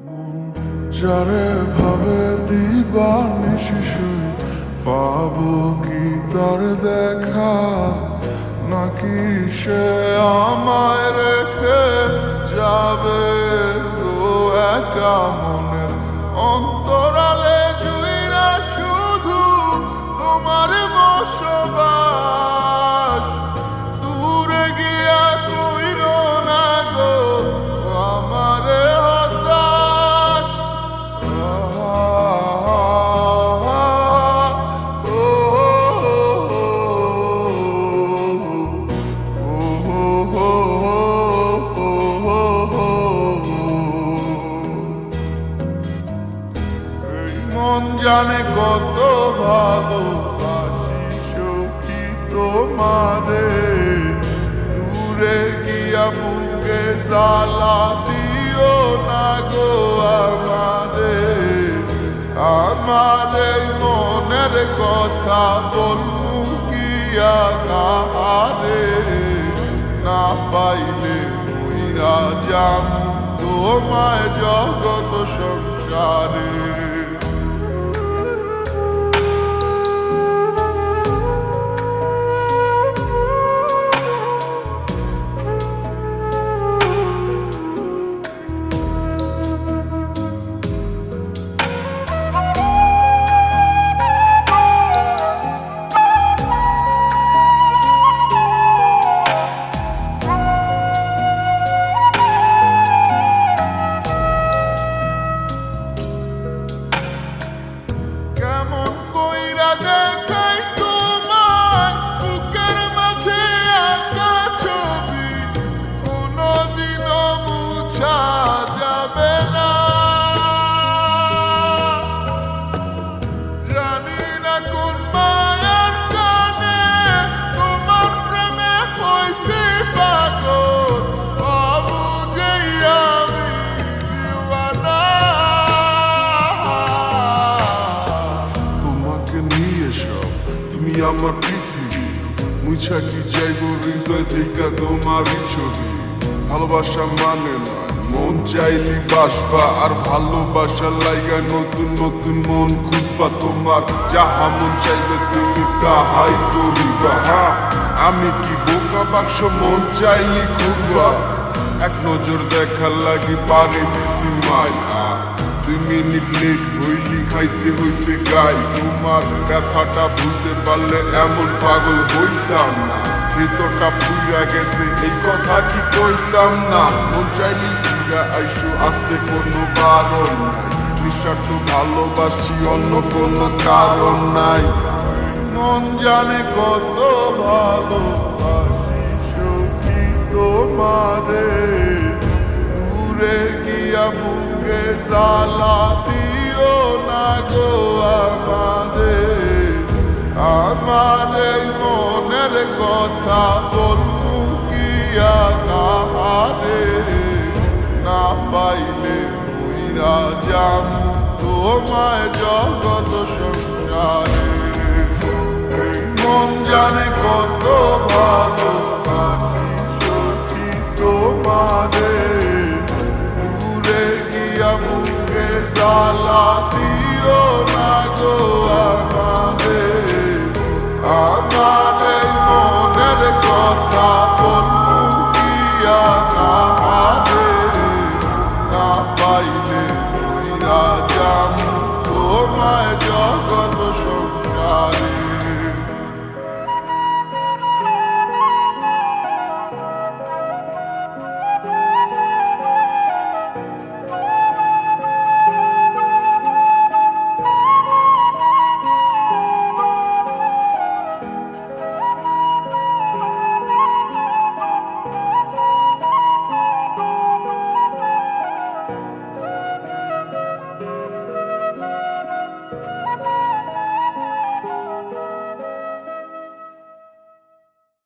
মন যারে ভাবে দিবানিশি শুই পাবো কি তার দেখা, নাকি সে আমায় রেখে যাবে ও একা মনের অন্তরালে জুইরা শুধু তোমার বসবাস। দূরে গিয়া কইরো না গো আমারে হতাশ। মন জানে কত ভালোবাসি সখী তোমারে, দূরে গিয়া বুকে জ্বালা দিও না গো আমারে। আমার এই মনের কথা বলবো গিয়া কাহারে, না পাইলে মইরা যামু তোমায় জগত সংসারে। কেমন কইরা দেখাই তোমায় বুকের মাঝে আঁকা ছবি, কোনদিনও মুছা যাবে না। জানি না কোন মায়ার টানে তোমার প্রেমে হইছি পাগল, অবুঝেই আমি দিওয়ানা। তোমাকে নিয়ে সব তুমি আমার পৃথিবী, মুছা কি যাইব হৃদয় থেকে তোমারই ছবি। ভালোবাসা মানে নয় মন চাইলি বাসবা, আর ভালোবাসা লাইগা নতুন নতুন মন খুঁজবা। তোমার যাহা মন চাইবে তুমি তাহাই করিবা। আমি কি বোকা বাক্স মন চাইলি খুঁজবা, এক নজর দেখার লাগি পারে দিছি মাইল। 2 মিনিট লেট হইলি খাইতে হইছে গাইল। তোমার ব্যথাটা ভুলতে পারলে এমন পাগল হইতাম না, ভেতরটা পুইরা গেছে এই কথা কি কইতাম না। মন চাইলি ফিরা আইসো আসতে কোনো বারণ নাই, নিঃস্বার্থ ভালোবাসি অন্য কোনো কারণ নাই। মন জানে কত ভালোবাসি সখী তোমারে, দূরে গিয়া বুকে জ্বালা দিও না গো আমারে। আমার এই মনের কথা বলবো গিয়া কাহারে, না পাইলে মইরা যামু তোমায় জগত সংসারে। এই মন জানে কত ভালোবাসি সখী তোমারে, দূরে গিয়া বুকে জ্বালা দিও না গো আমারে। আমার এই মনের কথা বলবো গিয়া কাহারে, না পাইলে মইরা যামু তোমায় জগত সংসারে।